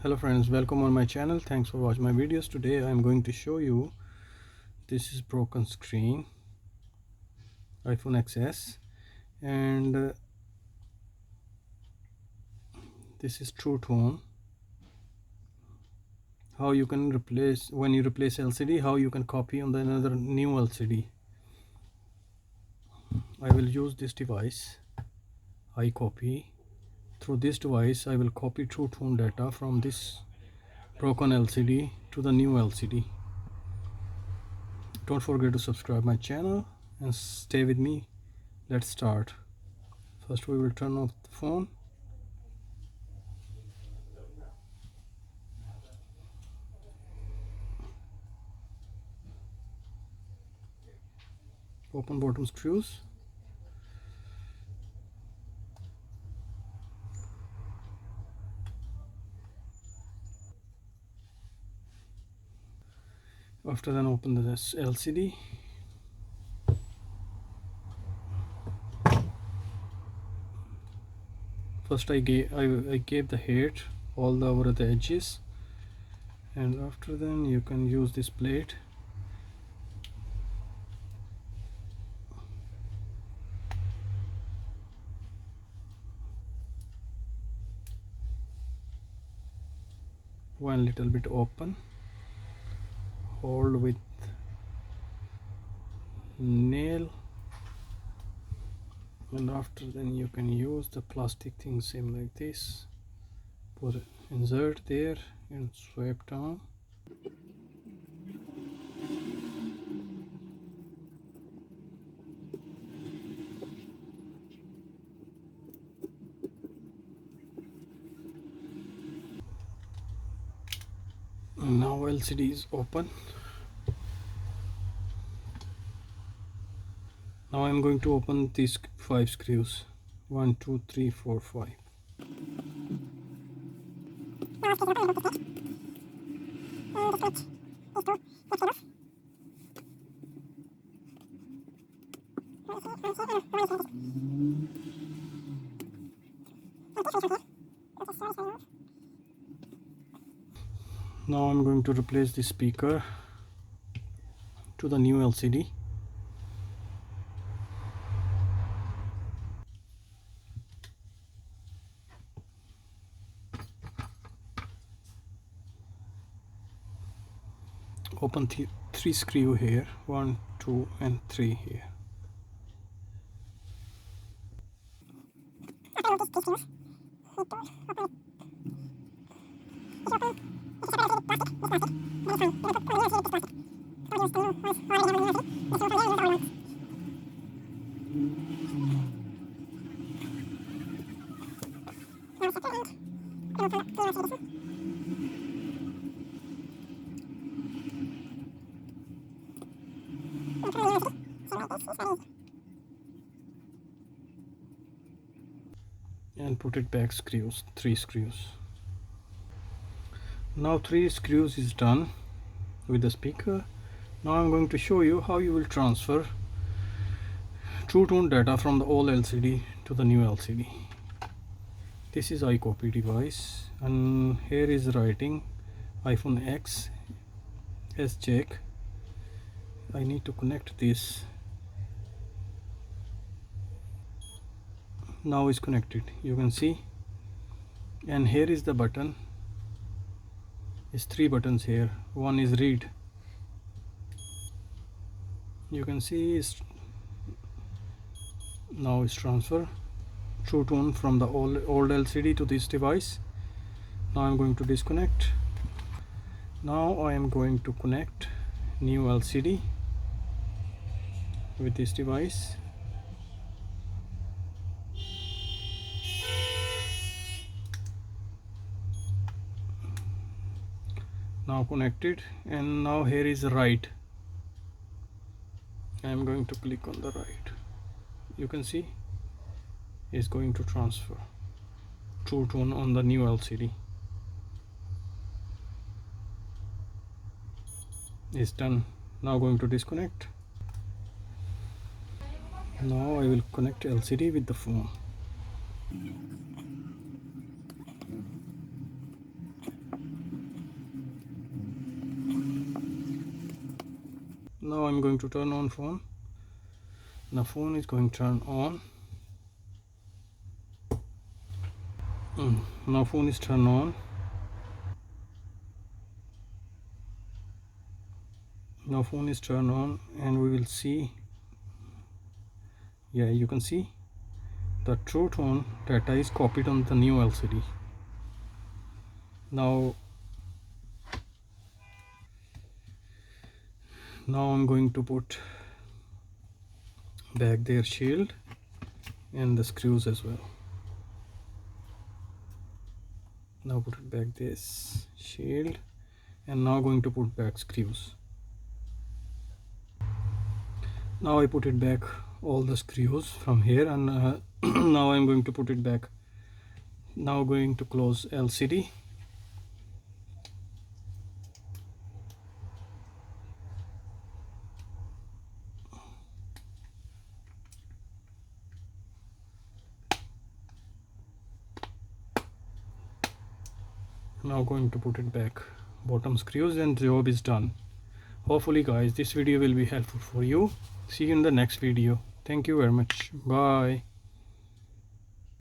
Hello friends, welcome on my channel. Thanks for watching my videos. Today I am going to show you, this is broken screen iPhone XS, and this is True Tone. How you can replace, when you replace LCD, how you can copy on the another new LCD. I will use this device, iCopy. Through this device I will copy True Tone data from this broken LCD to the new LCD. Don't forget to subscribe my channel and stay with me. Let's start. First we will turn off the phone. Open bottom screws. After then open this LCD. First I gave the height all over the edges, and after then you can use this plate. One little bit open, hold with nail, and after then you can use the plastic thing same like this. Put it, insert there and swipe down. And now LCD is open. Now I'm going to open these 5 screws. 1 2 3 4 5. Now I'm going to replace the speaker to the new LCD. Open 3 screw here, 1 2 and 3 here. And put it back screws, 3 screws. Now 3 screws is done with the speaker. Now I'm going to show you how you will transfer True Tone data from the old LCD to the new LCD. This is iCopy device, and here is writing iPhone X S jack. I need to connect this. Now is connected, you can see, and here is the button. Is 3 buttons here. One is read, you can see is now is transfer True Tone from the old LCD to this device. Now I'm going to disconnect. Now I am going to connect new LCD with this device. Now connected, and now here is write. I am going to click on the write. You can see is going to transfer True Tone on the new LCD. Is done. Now going to disconnect. Now I will connect LCD with the phone. Now I'm going to turn on phone. Now phone is going to turn on. Now phone is turned on. Now phone is turned on, and we will see, yeah, you can see the true tone data is copied on the new LCD. Now I'm going to put back their shield and the screws as well. Now put it back this shield, and now going to put back screws. Now I put it back all the screws from here, and now I'm going to put it back. Now going to close LCD. Now going to put it back bottom screws, and job is done. Hopefully guys, this video will be helpful for you. See you in the next video. Thank you very much. Bye.